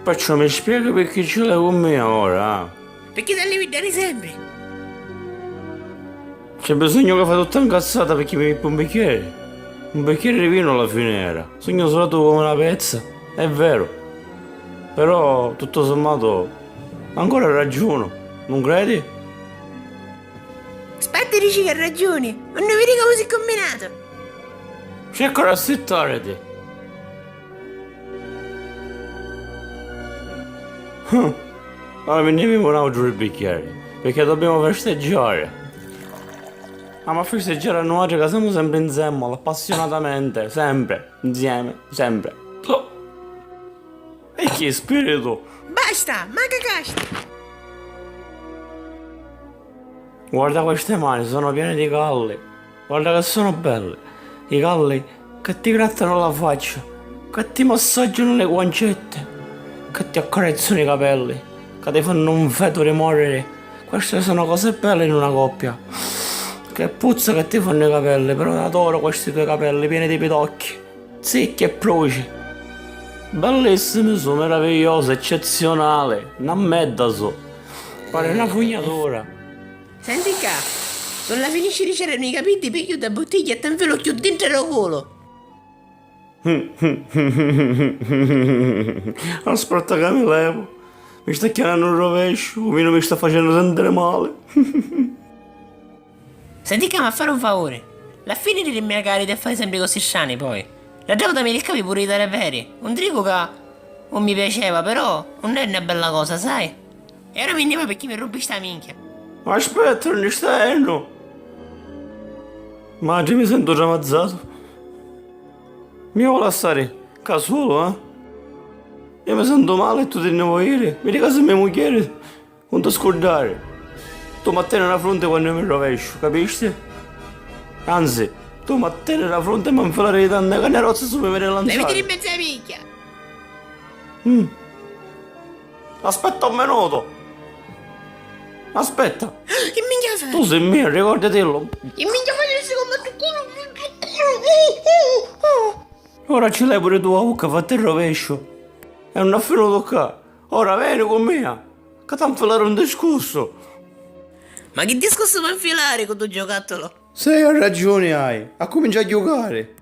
Perciò mi spiega perché ce l'hai con me ora? Perché te devi dare sempre? C'è bisogno che fai tutta incazzata perché mi metto un bicchiere? Un bicchiere di vino alla fine era. Sogno solo tu come una pezza. È vero. Però, tutto sommato, ancora ragiono. Non credi? Aspetta, dici che hai ragione. Ma non vedi come si è combinato? Cerca di assettare te. Allora prendiamo un altro bicchiere. Perché dobbiamo festeggiare. Ma festeggiare a noi che siamo sempre insieme, appassionatamente, sempre, insieme, sempre. Oh. E che spirito! Basta, ma cagaste. Guarda queste mani, sono piene di galli. Guarda che sono belle. I galli che ti grattano la faccia, che ti massaggiano le guancette, che ti accarezzano i capelli, che ti fanno un feto di morire. Queste sono cose belle in una coppia. Che puzza che ti fanno i capelli, però adoro questi tuoi capelli pieni di pidocchi, zicchi e pruci. Bellissimi, sono meravigliosi, eccezionali, una medda so. Pare una fognatura. Senti qua, non la finisci di cerare i capelli per chiudere la bottiglia e te infilo chiudi dentro il culo. Aspetta che mi levo. Mi sta chiamando un rovescio, il vino mi sta facendo sentire male. Senti qua, ma fare un favore. La fine di dirmi la carità e fare sempre così strani poi. La già dammi il capi pure di dare veri. Un trigo che non mi piaceva, però non è una bella cosa, sai? E ora mi andiamo perché mi rompi sta minchia. Ma aspetta, non stai no. Ma oggi mi sento ramazzato. Mi vuole stare qua solo, eh? Io mi sento male e tu te ne vuoi ir. Vedi casa mia moglie, non ti scordare. Tu mi tieni la fronte quando mi rovescio, capisci? Anzi, tu mi tieni la fronte e mi infilare di tante cannerozze su mi viene lanciare. Devi dire in mezzo alla minchia. Aspetta un minuto. Aspetta. Che minchia fai? Tu sei mio, ricordatelo. Che minchia fai adesso con il culo? Ora ce l'hai pure tu a bocca, fatti il rovescio. E non è finito qua. Ora vieni con me. Che ti infilare un discorso. Ma che discorso vuoi infilare con tuo giocattolo? Se hai ragione hai. A cominciare a giocare.